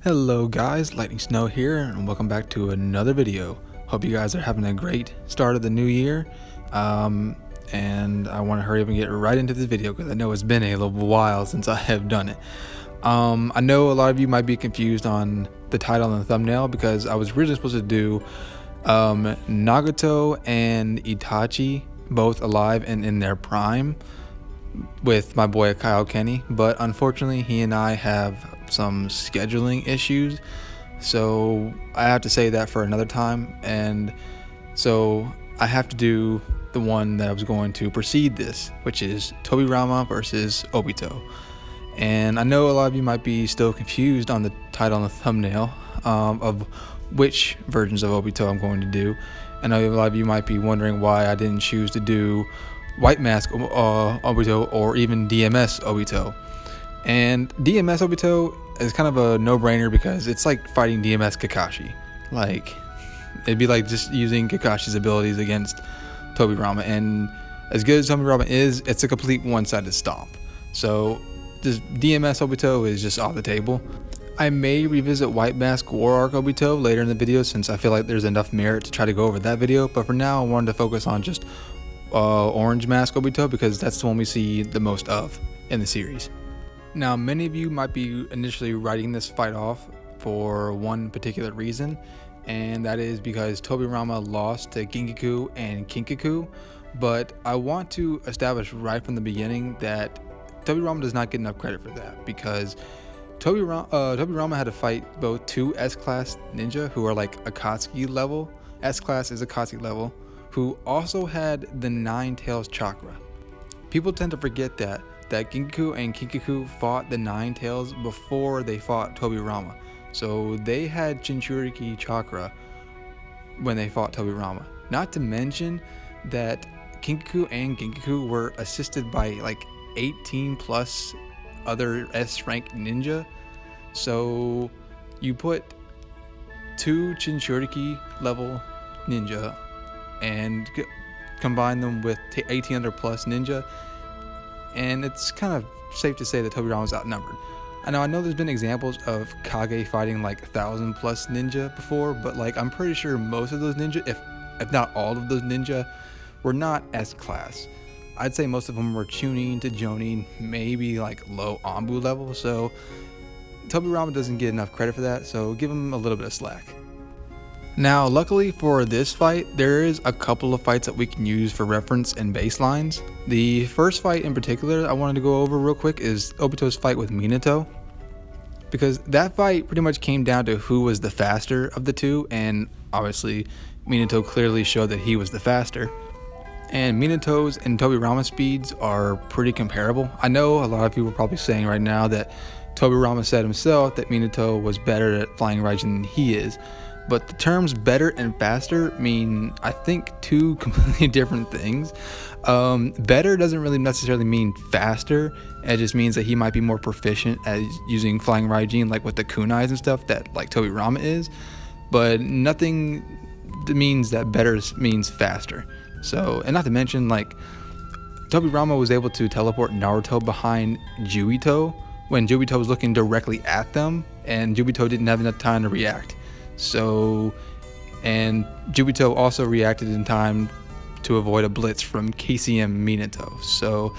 Hello guys, Lightning Snow here, and welcome back to another video. Hope you guys are having a great start of the new year. And I want to hurry up and get right into this video because I know it's been a little while since I have done it. I know a lot of you might be confused on the title and the thumbnail because I was originally supposed to do Nagato and Itachi both alive and in their prime with my boy Kyle Kenny, but unfortunately he and I have some scheduling issues, so I have to say that for another time, and so I have to do the one that I was going to precede this, which is Tobirama versus Obito. And I know a lot of you might be still confused on the title and the thumbnail of which versions of Obito I'm going to do, and I know a lot of you might be wondering why I didn't choose to do White Mask Obito or even DMS Obito. And DMS Obito is kind of a no-brainer because it's like fighting DMS Kakashi. Like, it'd be like just using Kakashi's abilities against Tobirama, and as good as Tobirama is, it's a complete one-sided stomp. So this DMS Obito is just off the table. I may revisit White Mask War Arc Obito later in the video since I feel like there's enough merit to try to go over that video, but for now I wanted to focus on just Orange Mask Obito because that's the one we see the most of in the series. Now, many of you might be initially writing this fight off for one particular reason, and that is because Tobirama lost to Ginkaku and Kinkaku, but I want to establish right from the beginning that Tobirama does not get enough credit for that because Tobirama had to fight both two S-Class ninja who are like Akatsuki level. S-Class is Akatsuki level, who also had the Nine Tails chakra. People tend to forget that Ginkaku and Kinkaku fought the Nine Tails before they fought Tobirama. So they had Jinchuriki chakra when they fought Tobirama. Not to mention that Kinkaku and Ginkaku were assisted by like 18 plus other S-rank ninja. So you put two Jinchuriki level ninja and combine them with 1800 plus ninja, and it's kind of safe to say that Tobirama was outnumbered. I know there's been examples of Kage fighting like 1,000 plus ninja before, but like I'm pretty sure most of those ninja, if not all of those ninja, were not S-Class. I'd say most of them were Chunin to Jonin, maybe like low Anbu level, so Tobirama doesn't get enough credit for that, so give him a little bit of slack. Now, luckily for this fight, there is a couple of fights that we can use for reference and baselines. The first fight in particular I wanted to go over real quick is Obito's fight with Minato, because that fight pretty much came down to who was the faster of the two, and obviously Minato clearly showed that he was the faster. And Minato's and Tobirama's speeds are pretty comparable. I know a lot of people are probably saying right now that Tobirama said himself that Minato was better at flying Raijin than he is. But the terms better and faster mean, I think, two completely different things. Better doesn't really necessarily mean faster. It just means that he might be more proficient at using flying Raijin, like with the kunais and stuff that like Tobirama is. But nothing means that better means faster. So, and not to mention, like, Tobirama was able to teleport Naruto behind Juito when Juito was looking directly at them, and Juito didn't have enough time to react. So, and Obito also reacted in time to avoid a blitz from KCM Minato. So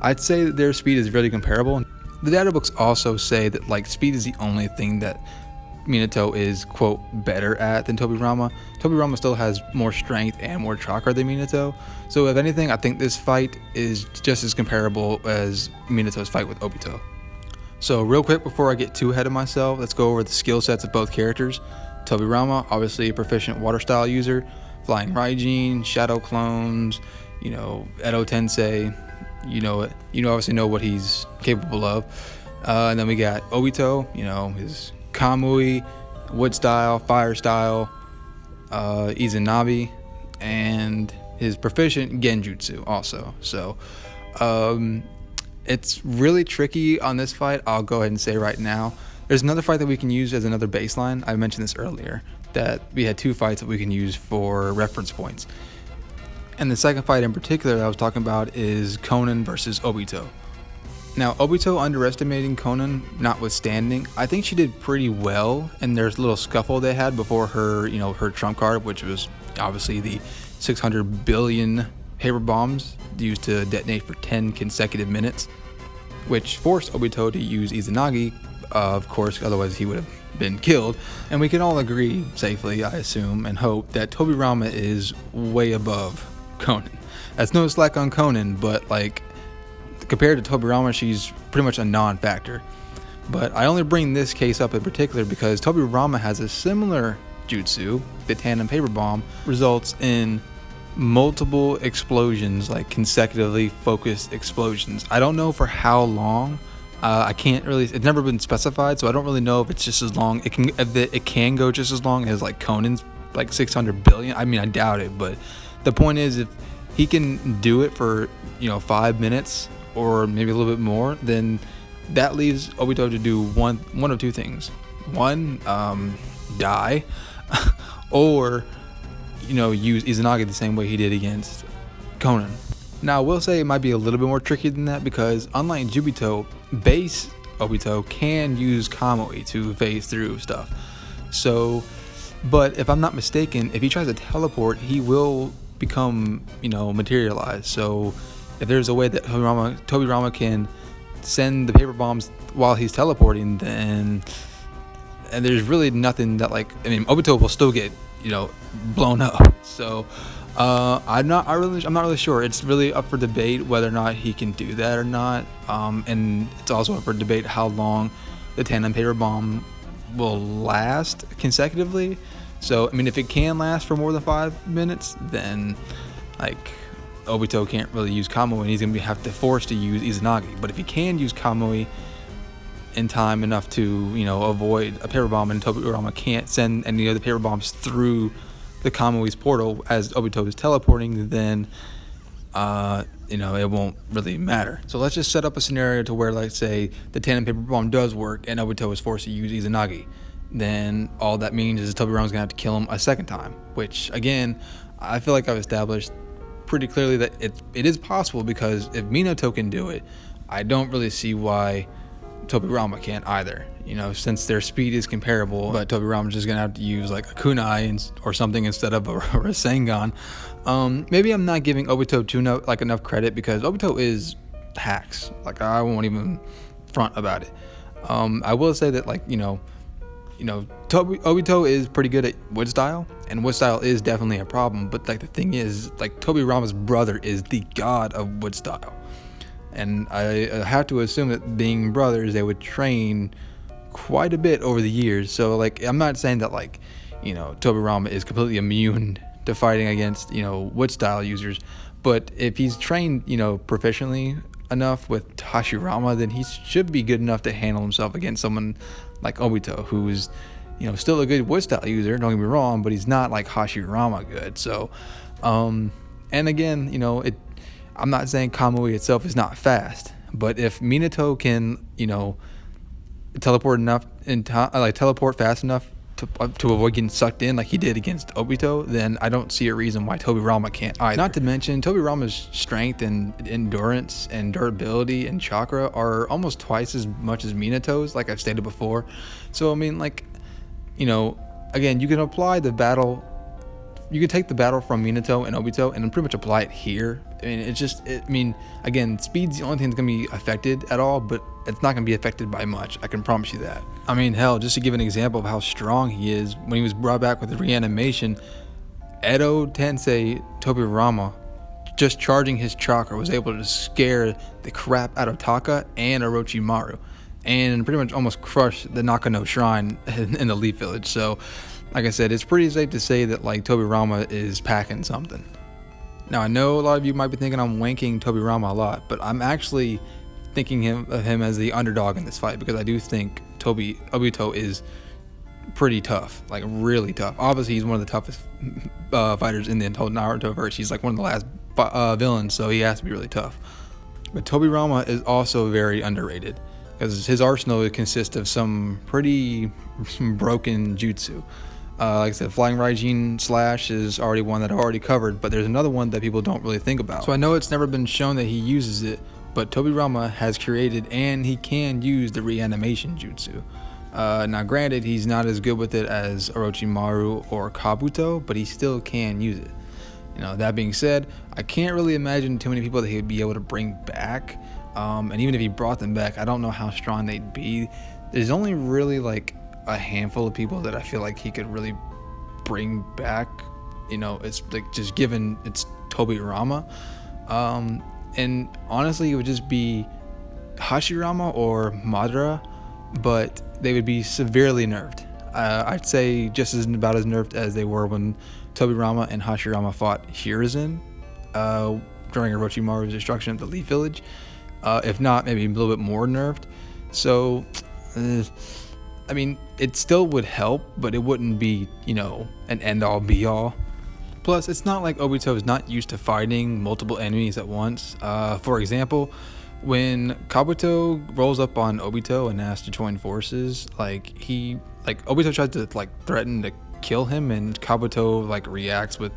I'd say that their speed is really comparable. The data books also say that like speed is the only thing that Minato is quote better at than Tobirama. Tobirama still has more strength and more chakra than Minato. So if anything, I think this fight is just as comparable as Minato's fight with Obito. So real quick before I get too ahead of myself, let's go over the skill sets of both characters. Tobirama, obviously a proficient water style user, flying Raijin, shadow clones, Edo Tensei, obviously know what he's capable of. And then we got Obito, his Kamui, wood style, fire style, Izanabi, and his proficient Genjutsu also. So it's really tricky on this fight, I'll go ahead and say right now. There's another fight that we can use as another baseline. I mentioned this earlier, that we had two fights that we can use for reference points. And the second fight in particular that I was talking about is Conan versus Obito. Now, Obito underestimating Conan notwithstanding, I think she did pretty well in their little scuffle they had before her, her trump card, which was obviously the 600 billion paper bombs used to detonate for 10 consecutive minutes, which forced Obito to use Izanagi, of course, otherwise he would have been killed. And we can all agree safely, I assume, and hope that Tobirama is way above Conan. That's no slack on Conan, but like, compared to Tobirama, she's pretty much a non-factor. But I only bring this case up in particular because Tobirama has a similar jutsu. The tandem paper bomb results in multiple explosions, like consecutively focused explosions. I don't know for how long. I can't really. It's never been specified, so I don't really know if it's just as long. It can go just as long as like Conan's like 600 billion. I mean, I doubt it, but the point is, if he can do it for 5 minutes or maybe a little bit more, then that leaves Obito to do one of two things. One, die, or use Izanagi the same way he did against Conan. Now, I will say it might be a little bit more tricky than that because unlike Jubito, base Obito can use Kamui to phase through stuff. So, but if I'm not mistaken, if he tries to teleport, he will become, materialized. So if there's a way that Tobirama can send the paper bombs while he's teleporting, then and there's really nothing that Obito will still get blown up. So I'm not really sure. It's really up for debate whether or not he can do that or not. And it's also up for debate how long the tandem paper bomb will last consecutively. So if it can last for more than 5 minutes, then Obito can't really use Kamui, and he's gonna have to force to use Izanagi. But if he can use Kamui in time enough to avoid a paper bomb, and Tobirama can't send any of the paper bombs through the Kamui's portal as Obito is teleporting, then it won't really matter. So let's just set up a scenario to where, let's say, the tandem paper bomb does work and Obito is forced to use Izanagi. Then all that means is Tobirama's gonna have to kill him a second time, which again, I feel like I've established pretty clearly that it is possible, because if Minato can do it, I don't really see why Tobirama can't either. Since their speed is comparable, but Tobirama's just gonna have to use like a kunai or something instead of a Rasengan. Maybe I'm not giving Obito enough credit, because Obito is hacks. I won't even front about it. I will say that Obito is pretty good at wood style, and wood style is definitely a problem. But the thing is, Tobirama's brother is the god of wood style, and I have to assume that being brothers, they would train quite a bit over the years. So I'm not saying that Tobirama is completely immune to fighting against wood style users, but if he's trained proficiently enough with Hashirama, then he should be good enough to handle himself against someone like Obito, who's still a good wood style user, don't get me wrong, but he's not like Hashirama good. So and again, I'm not saying Kamui itself is not fast, but if Minato can teleport enough in time, teleport fast enough to avoid getting sucked in like he did against Obito, then I don't see a reason why Tobirama can't either. Not to mention, Tobirama's strength and endurance and durability and chakra are almost twice as much as Minato's, like I've stated before. So again, you can apply the battle, you can take the battle from Minato and Obito and pretty much apply it here. Again, speed's the only thing that's going to be affected at all, but it's not going to be affected by much. I can promise you that. Hell, just to give an example of how strong he is, when he was brought back with the reanimation, Edo Tensei Tobirama, just charging his chakra, was able to scare the crap out of Taka and Orochimaru, and pretty much almost crush the Nakano Shrine in the Leaf Village. So, like I said, it's pretty safe to say that Tobirama is packing something. Now, I know a lot of you might be thinking I'm wanking Tobirama a lot, but I'm actually thinking of him as the underdog in this fight, because I do think Obito is pretty tough, really tough. Obviously, he's one of the toughest fighters in the whole Naruto verse. He's one of the last villains, so he has to be really tough. But Tobirama is also very underrated, because his arsenal consists of some pretty broken jutsu. Like I said, Flying Raijin Slash is already one that I've already covered, but there's another one that people don't really think about. So I know it's never been shown that he uses it, but Tobirama has created and he can use the reanimation jutsu. Now granted, he's not as good with it as Orochimaru or Kabuto, but he still can use it. That being said, I can't really imagine too many people that he'd be able to bring back. And even if he brought them back, I don't know how strong they'd be. There's only really like a handful of people that I feel like he could really bring back. It's like just given it's Tobirama. And honestly, it would just be Hashirama or Madara, but they would be severely nerfed. I'd say just about as nerfed as they were when Tobirama and Hashirama fought Hiruzen during Orochimaru's destruction of the Leaf Village. If not, maybe a little bit more nerfed. So, I mean, it still would help, but it wouldn't be, an end-all, be-all. Plus, it's not like Obito is not used to fighting multiple enemies at once. For example, when Kabuto rolls up on Obito and asks to join forces, Obito tries to threaten to kill him, and Kabuto reacts with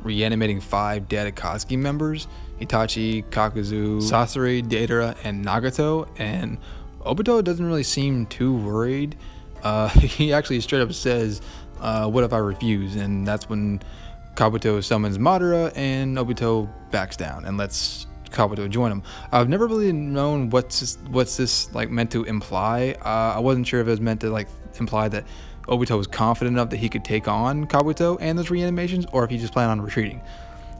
reanimating 5 dead Akatsuki members: Itachi, Kakuzu, Sasori, Deidara, and Nagato. And Obito doesn't really seem too worried. He actually straight up says, "What if I refuse?" And that's when Kabuto summons Madara, and Obito backs down and lets Kabuto join him. I've never really known what's this meant to imply. I wasn't sure if it was meant to imply that Obito was confident enough that he could take on Kabuto and those reanimations, or if he just planned on retreating.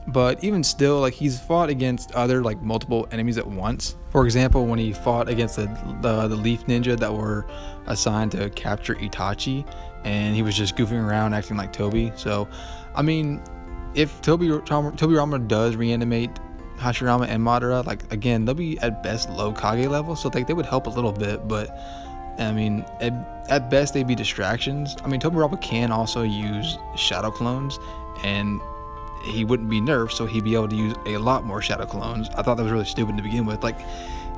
But even still, he's fought against other multiple enemies at once. For example, when he fought against the Leaf Ninja that were assigned to capture Itachi, and he was just goofing around acting like Toby. So, I mean, if Tobirama does reanimate Hashirama and Madara, again, they'll be at best low Kage level, so they would help a little bit, but I mean, at best they'd be distractions. I mean, Tobirama can also use shadow clones, and he wouldn't be nerfed, so he'd be able to use a lot more shadow clones. I thought that was really stupid to begin with.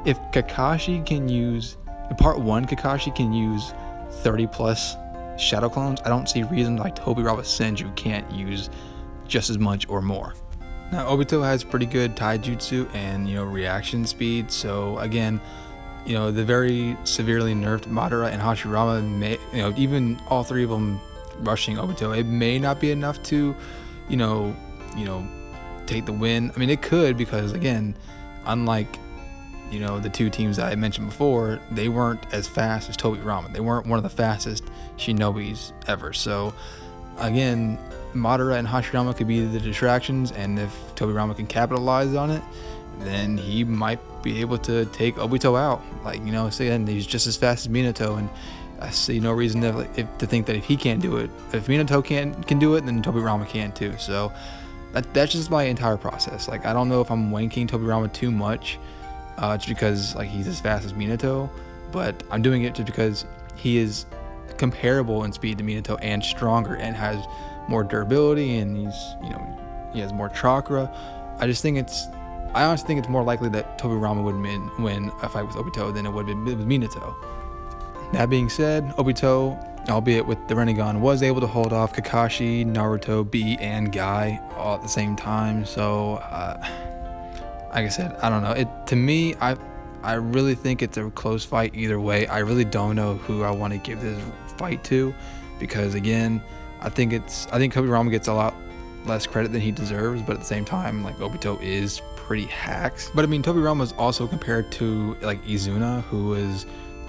If Kakashi can use, in part 1, Kakashi can use 30 plus shadow clones, I don't see reason Tobirama Senju can't use just as much or more. Now, Obito has pretty good taijutsu and, reaction speed, so again, the very severely nerfed Madara and Hashirama may, even all 3 of them rushing Obito, it may not be enough to, take the win. I mean, it could, because again, unlike, the 2 teams that I mentioned before, they weren't as fast as Tobirama. They weren't one of the fastest shinobis ever. So again, Madara and Hashirama could be the distractions, and if Tobirama can capitalize on it, then he might be able to take Obito out. Again, he's just as fast as Minato, and I see no reason to think that if he can't do it, if Minato can do it, then Tobirama can too. So that's just my entire process. I don't know if I'm wanking Tobirama too much, just because he's as fast as Minato, but I'm doing it just because he is comparable in speed to Minato and stronger and has more durability, and he has more chakra. I honestly think it's more likely that Tobirama would win a fight with Obito than it would have been with Minato. That being said, Obito, albeit with the Rinnegan, was able to hold off Kakashi, Naruto, Bee, and Guy all at the same time. So, like I said, I don't know. To me, I really think it's a close fight either way. I really don't know who I want to give this fight to, because again, I think Tobirama gets a lot less credit than he deserves, but at the same time, Obito is pretty hacks. But I mean, Tobirama is also compared to Izuna, who was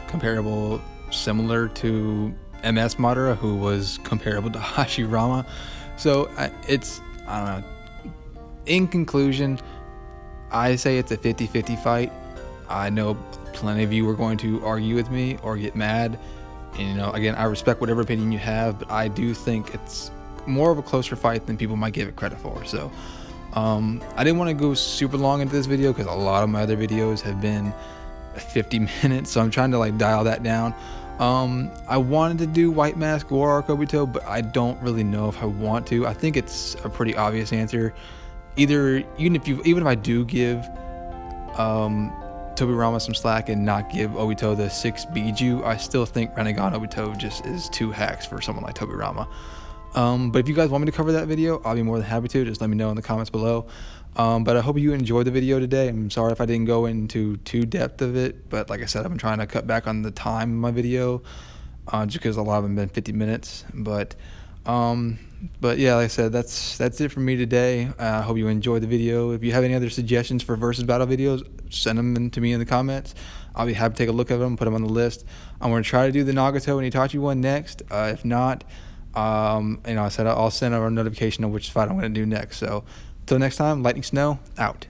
comparable, similar to MS Madara, who was comparable to Hashirama. So I don't know. In conclusion, I say it's a 50-50 fight. I know plenty of you are going to argue with me or get mad, and again, I respect whatever opinion you have, but I do think it's more of a closer fight than people might give it credit for. So I didn't want to go super long into this video because a lot of my other videos have been 50 minutes, so I'm trying to dial that down. I wanted to do White Mask War Arc Obito, but I don't really know if I want to. I think it's a pretty obvious answer. Even if I do give Tobirama some slack and not give Obito the 6 Biju, I still think Rinnegan Obito just is too hacks for someone like Tobirama. But if you guys want me to cover that video, I'll be more than happy to. Just let me know in the comments below. But I hope you enjoyed the video today. I'm sorry if I didn't go into too depth of it, but like I said, I've been trying to cut back on the time of my video, just because a lot of them been 50 minutes. But yeah, like I said, that's it for me today. I hope you enjoyed the video. If you have any other suggestions for versus battle videos, send them to me in the comments. I'll be happy to take a look at them, put them on the list. I'm going to try to do the Nagato and Itachi one next. If not, I said I'll send a notification of which fight I'm going to do next. So until next time, Lightning Snow out.